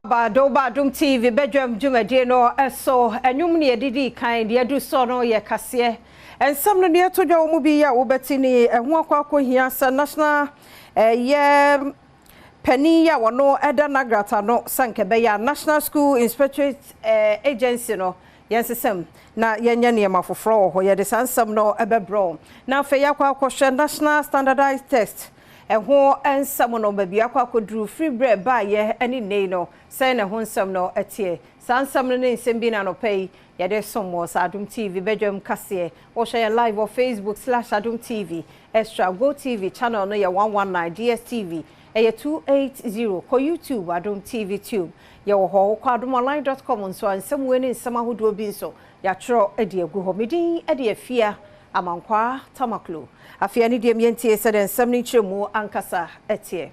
Badwam TV Badwam Jumadi no eso enwum ne edidi kan de adu so no ye kase ensam no ne to dwa mu bi ya wobeti ni eho akwa hia sa national ye pani ya wono eda nagrata no sanke be ya National School Inspectorate Agency no yensesem na yenya ne mafoforo ho ye de sansam no ebebro na fe ya kwa National Standardized Test eho ensam no ba bia kwa kodru free bread ba ye ani nei no say na ho nsam no etie sansam no nsem bi na no pay ye de somo sa Adom TV Badwam kase wo share live on Facebook/Adom TV Extra Go TV channel no ye 119 DSTV ye 280 ko YouTube Adom TV tube ye wo ho kwa adomonline.com so ansem we ni nsam ahodo bi so ya tro edi egu ho medin edi afia amankwa tamaklo afia ni dem yentie said ensam ni chemu ankasa etie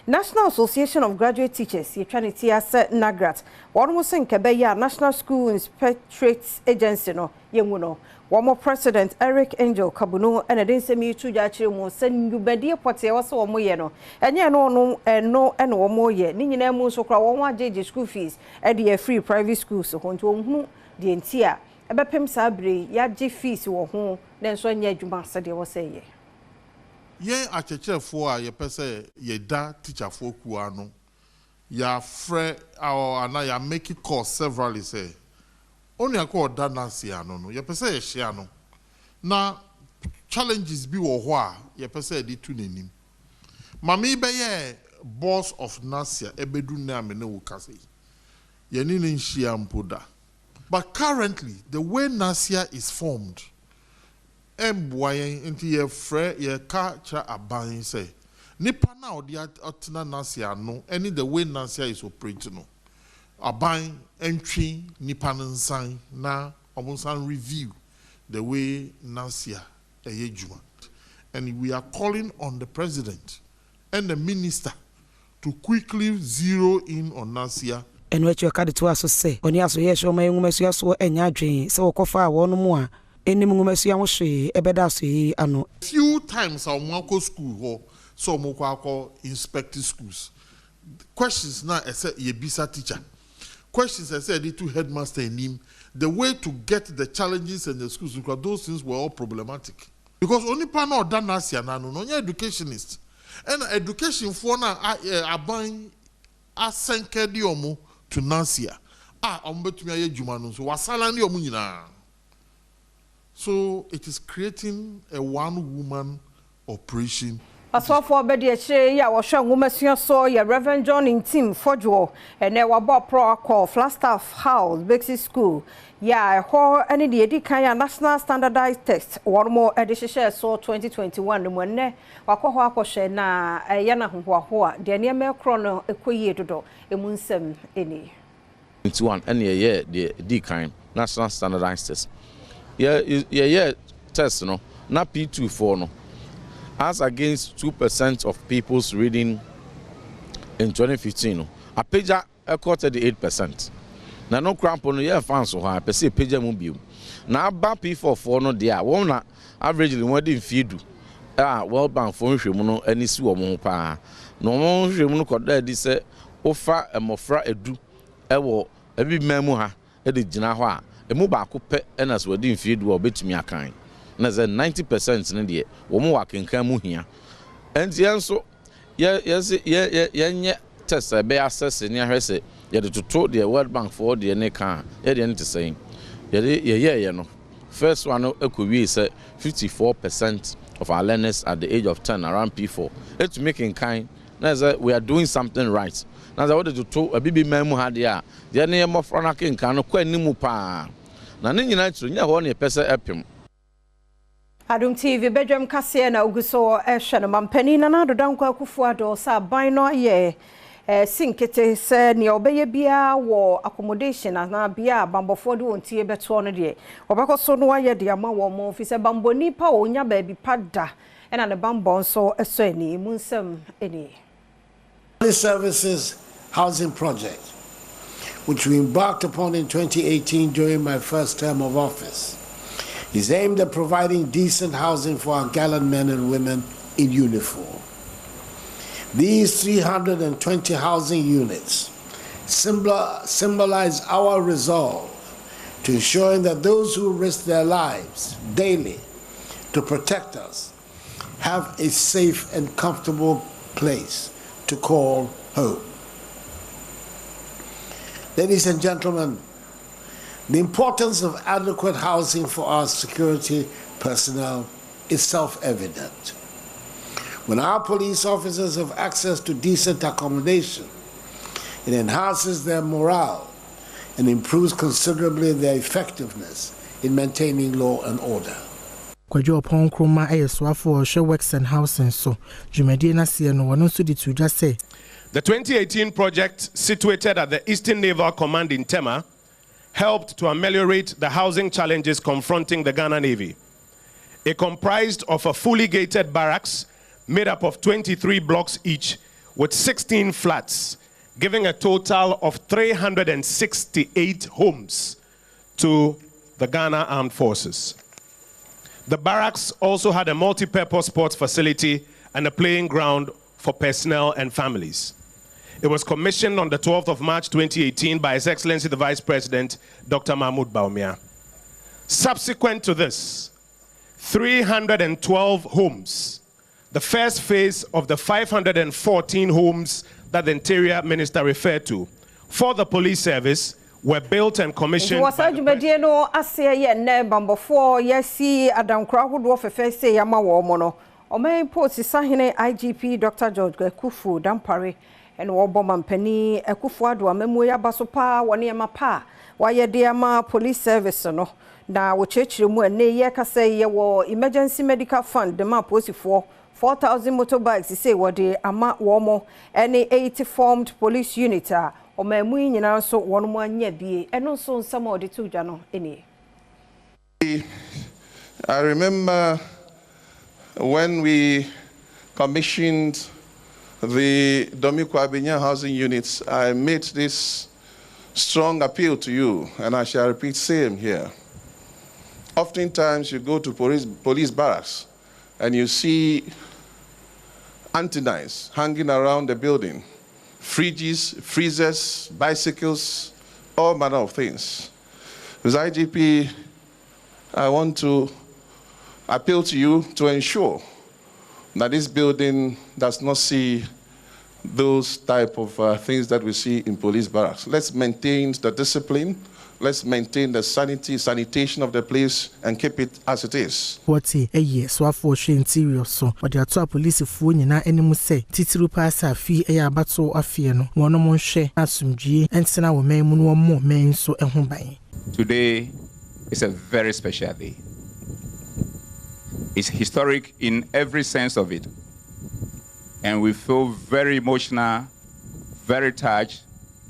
National Association of Graduate Teachers yetwaniti ase nagrat won mo sen kebe ya National School Inspectorate Agency no yenwu no womo president Eric Angel Kabuno ene den semi yitu ja chiremu sen yubadie pote wose womo ye no enye no ene womo ye ni nyina mu so kra won ajeje school fees e de free private schools ho nti ohunu de ntia ebepem sabre ya je fees wo ho den so nya adwuma sede wo se ye ye achechefo a ye pese ye da teacher for kuwa no ya fre or na ya make it cost severally say only akọ da nansi ano no ye pese ye hia no na challenges bi wo ho a ye pese de tu nanim mami be ye boss of Nasia ebedu na me ne wo kase ye ni nhia mpoda. But currently the way Nasia is formed emboyen into ye frɛ ye ka cha aban say nipa na odi atena Nasia no any the way Nasia is operating no aban entry nipa nsan na omonsan review the way Nasia eyejuma. And we are calling on the president and the minister to quickly zero in on Nasia. And what you call to us say when you also hear show my young so enya dwen so kofa won mu a eni mungumasia wo hwe ebeda so yi ano few times our mwako school ho so moko inspect schools questions na ese ye bisa teacher questions ese the two headmaster in him the way to get the challenges in the schools because those things were all problematic because only pan or dan Nasia na no educationist and education for na aban asenkedi omo to Nasia ombetumi aye djuma no so wasala ni omo nyina. So it is creating a one-woman operation. As for Bedi Che, ya was showing women so ya Reverend John in team Fojo and there were bought pro call Flagstaff House, Bexley School. Ya, ho any the Edikaya National Standardized Test, one more edition so 2021. The one ne wako she na yana hoa, the near me chrono equate to do a munsem any. 21 and yeah, the Edikaya National Standardized Test. Yeah, test no, not P24 no. As against 2% of people's reading in 2015 no. A pager quoted 8%. Now no cramp on the fans so high, per se pager mobile. Now about P44 no dia, one averagely what didn't feed well bound for Shimono any sewer pa. No one Shimono could there this offer a mofra edu ewo every memoha edi jinahwa. Emu ba ko pe enas we din feed wo betumi akan na ze 90% ne de wo mo wakenkan mu hia enti enso ye test be assess ne ahwese ye de toto de World Bank for de ne kan ye de ne te saying ye no first one ekowi say 54% of our learners at the age of 10 around P4 it making kind na ze we are doing something right na ze wo de toto abibi mamu ha de a de ne mo frana kenkan no kwa nimu pa na ne nyina tru nya ho ne pese epem Adom TV Badwam kase na uguso ehwe no mampani na na dodankwa akufu ado sa ban no ye sinkete se ne obeye bia wo accommodation na bia bambofo de wontie beto no de obakoso no aye de ama wo mo fi se bamboni pa onya ba bi pada na ne bambon so eso ani munsem ani services housing project which we embarked upon in 2018 during my first term of office, is aimed at providing decent housing for our gallant men and women in uniform. These 320 housing units symbolize our resolve to ensuring that those who risk their lives daily to protect us have a safe and comfortable place to call home. Ladies and gentlemen, the importance of adequate housing for our security personnel is self-evident. When our police officers have access to decent accommodation, it enhances their morale and improves considerably their effectiveness in maintaining law and order. Kwadwo Opon Kroma ayeswafo hwe works and housing so dwumadi na se no wono so dituja say the 2018 project situated at the Eastern Naval Command in Tema helped to ameliorate the housing challenges confronting the Ghana Navy. It comprised of a fully gated barracks made up of 23 blocks each with 16 flats, giving a total of 368 homes to the Ghana Armed Forces. The barracks also had a multi-purpose sports facility and a playing ground for personnel and families. It was commissioned on the 12th of March 2018 by His Excellency the Vice President, Dr. Mahmoud Bawumia. Subsequent to this, 312 homes, the first phase of the 514 homes that the Interior Minister referred to for the police service, were built and commissioned by the President. IGP Dr. George Kufu Dampare and Obama Penny Kufu Adwam Memoya Basopa Waniama why dear police service no na wo church mu ne ye ka say ye wo emergency medical fund the ma posi for 4,000 motorbikes say what de ama wo mo any 80 formed police unit o ma mu nyina so won mo anya bie eno so nsam o de tuja no eni. I remember when we commissioned the Domiko Abinya housing units, I made this strong appeal to you, and I shall repeat same here. Oftentimes you go to police barracks and you see antennas hanging around the building, fridges, freezers, bicycles, all manner of things. As IGP, I want to appeal to you to ensure that this building does not see those type of things that we see in police barracks. Let's maintain the discipline. Let's maintain the sanitation of the place and keep it as it is. What a year, so for interior so, but the top police phone na animu say, Titiru pasa fee a battle of fear no, one more share, asum G, and sena will make one more men so a home by. Today is a very special day. It's historic in every sense of it. And we feel very emotional, very touched,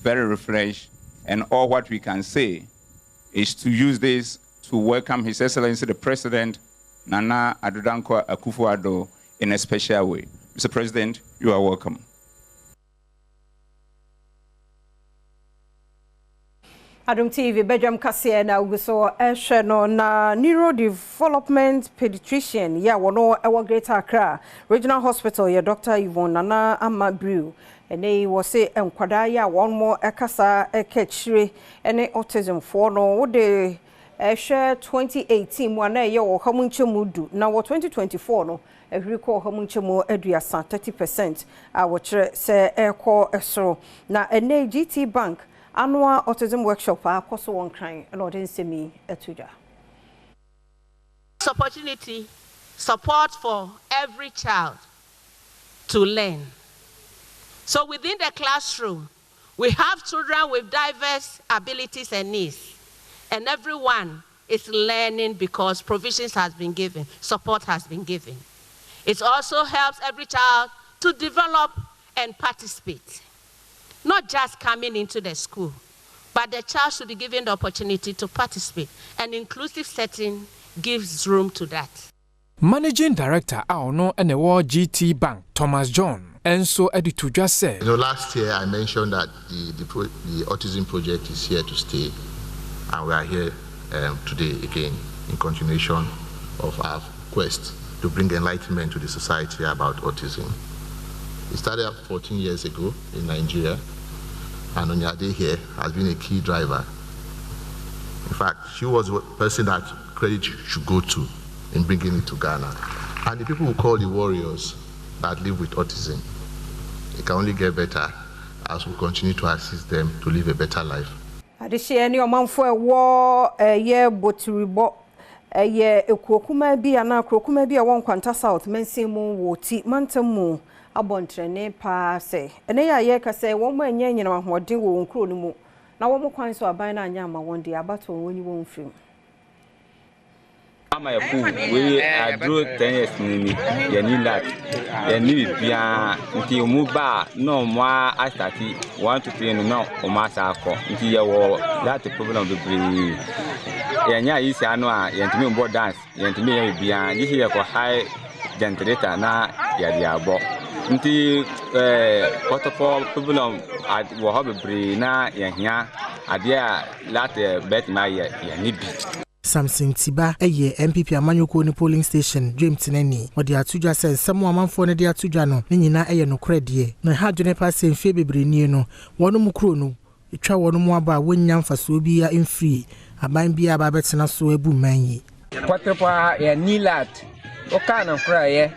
very refreshed, and all what we can say is to use this to welcome His Excellency the President, Nana Addo Akufo-Addo, in a special way. Mr. President, you are welcome. Adom TV Badwam kase na uguso ehwe no na neuro development pediatrician ya wono ewo Greater Accra Regional Hospital ya Dr. Yvonne Nana Amabrew ene wo se enkwada ya won mo ekasa ekachire ene autism for no wo de ehwe 2018 mo na ye wo hamunchemu du na wo 2024 no ehwiri ko hamunchemu aduasa 30% a wo kire se eko esoro na ene GT Bank annual autism workshop akoso won kran and odin semi etuja. Opportunity, support for every child to learn. So within the classroom, we have children with diverse abilities and needs, and everyone is learning because provisions has been given, support has been given. It also helps every child to develop and participate. Not just coming into the school, but the child should be given the opportunity to participate. An inclusive setting gives room to that. Managing Director Aono and the World GT Bank, Thomas John, and so Editu just said. Last year I mentioned that the autism project is here to stay, and we are here today again in continuation of our quest to bring enlightenment to the society about autism. It started 14 years ago in Nigeria, and Onyade here has been a key driver. In fact, she was the person that credit should go to in bringing it to Ghana. And the people who call the warriors that live with autism, it can only get better as we continue to assist them to live a better life. Adishie ni omanfo ewo ye boturibo ye ekokuma bi ana krokuma bi a won kwanta south mensimu woti mantamu abontrene pa se ene ya ye ka se won ma anya nyina hoden wo nkro no mu na won kwan so aban na anya ma won de abato woni won fim ama ya fu we adro 10 years ni ya ni lat ya ni bia nti mu ba no mo astati 1 to 3 no o ma sa akọ nti ya wo that problem be bri ya nya yi si anu a ya ntimi mbo dance ya ntimi ya bia yi ya ko high generator na ya dia bo nti protocol problem wo ha be bri na ya hia ade a lat bet ma ya ni bi Samson Tiba eye MPP amanyoko ni polling station Dream Tinani odi atudwa se nsemo amanfo ne de atudwa no ne nyina eye no kredie na ha dwene passe mfie bebreni no wono mu kro no etwa wono mu aba wonya mfaso bi ya mfiri aban bi aba betena so abu manyi kwatrepa ya nilat o kana kraye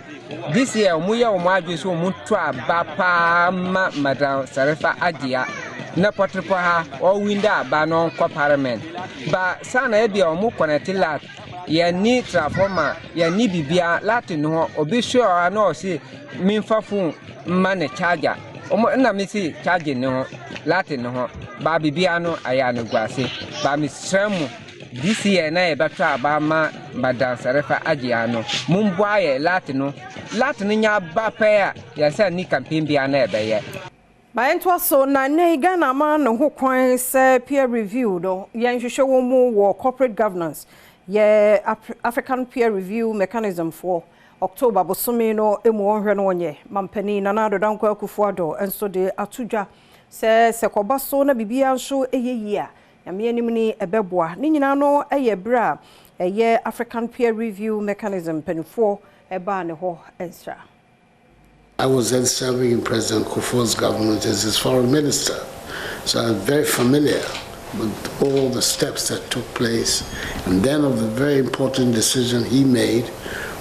this year mu ya o mu adwe so mu to aba pa ma madam Sarefa Adia na potrepa ha o winda ba no kwa parliament ba sana e bia o mu connect lat ya ni transformer ya ni bibia latin ho obi sure na o si minfa phone man charger o mo na mi si charge ni ho latin ho ba bibia no aya no gwase ba mi sremu this year na e betra ba ma madam Sarefa Adia no mumbo aye latin nya ba pa ya sa ni campaign bia na e be ye Baentwa so na ne Ghana ma no ho kwan se peer review do yen hwehwe wo mu wo corporate governance ye African peer review mechanism for October bosome no emu wonhwe no onye mampani na na do danko akufuado enso de atudwa se koba so na bibia nso eyeyi a yame anim ni ebeboa ni nyina no eye bra eye African peer review mechanism penfo eba ne ho ensra. I was then serving in President Kufuor's government as his foreign minister, so I'm very familiar with all the steps that took place, and then of the very important decision he made,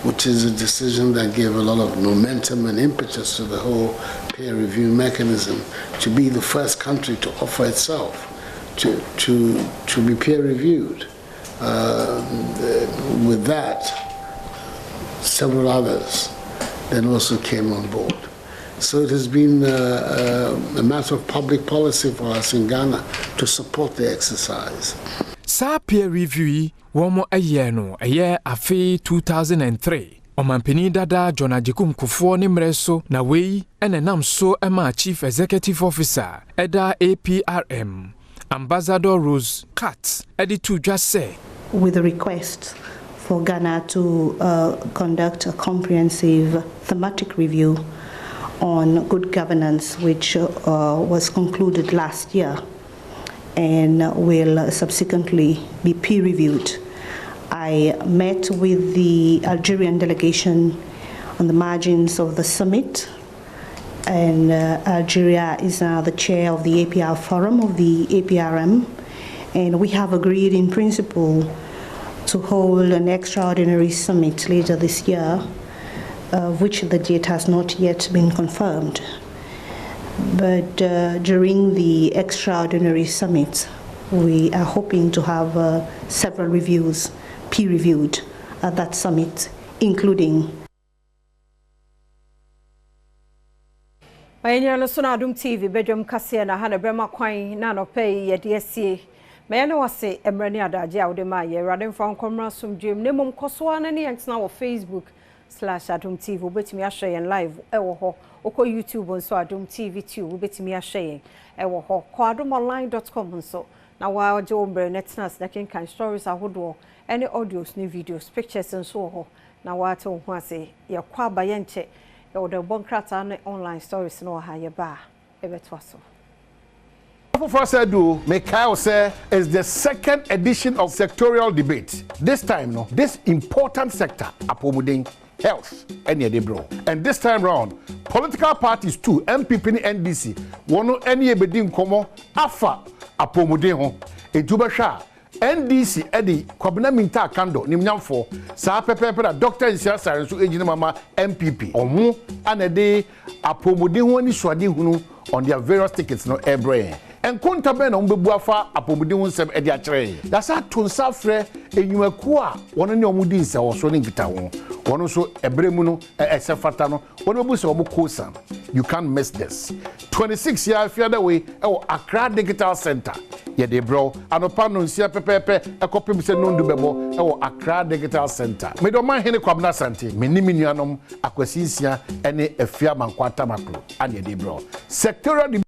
which is a decision that gave a lot of momentum and impetus to the whole peer review mechanism, to be the first country to offer itself to be peer reviewed. With that, several others then also came on board. So it has been a matter of public policy for us in Ghana to support the exercise. Sa peer review womo ayeno aye afi 2003. Omampeni dada John Ajikum Kufuor ni mreso na wei enenam so ema Chief Executive Officer Eda APRM Ambassador Rose Katz editu just say with a request for Ghana to conduct a comprehensive thematic review on good governance, which was concluded last year and will subsequently be peer-reviewed. I met with the Algerian delegation on the margins of the summit, and Algeria is now the chair of the APR Forum of the APRM, and we have agreed in principle to hold an extraordinary summit later this year, which the date has not yet been confirmed. But during the extraordinary summit, we are hoping to have several reviews peer-reviewed at that summit, including Bayenya so na Adom TV Badwam kase na ha na brema kwan na no pay ye de asie me na wase emrani adaje a wode ma ye rade mfa nkomra somdwem ne mom koso na ne yentna wo Facebook/Adom TV obetimi ahwe yen live ewo ho oko YouTube nso Adom TV 2 obetimi ahwe yen ewo ho ko adomonline.com nso na wa oje ombre netnas na kan stories ahodo any audios ne videos pictures nso ho na wa te ho ase ye kwa bayenche e the bonkrata ne online stories no ha ye ba ebetwaso. For said do Mikhail say is the second edition of sectorial debate. This time, no, this important sector, apomudin, health and yede bro. And this time round, political parties too, MPP and NDC, wono any ebedi nkomo afa apomuden ho. Ejubasha NDC Eddie Kwabena Minta Kando Nimnyamfo Sa Pepe Dr. Nsia Sarensu Ejina Mama MPP Omu anede apomuden ho ni swade hunu on their various tickets no ebre. Enkonta be na umbebu afa apomuden ho nsem edi akere. Dasa tonsa frɛ enyumaku a wono ne omudi nsa wo so ne ngita ho. Wono so ebremu no esefata no wono bebu se omo kosa. You can't miss this. 26 year fiada way Accra Digital Center. Yeah, they bro. Anopa no nsia pepepe ekopem se no ndu bebo Accra Digital Center. Me do man hene kwabna sante. Me ni minuanom akwasinsia ene afia mankwata makro. Ade they bro. Sectorial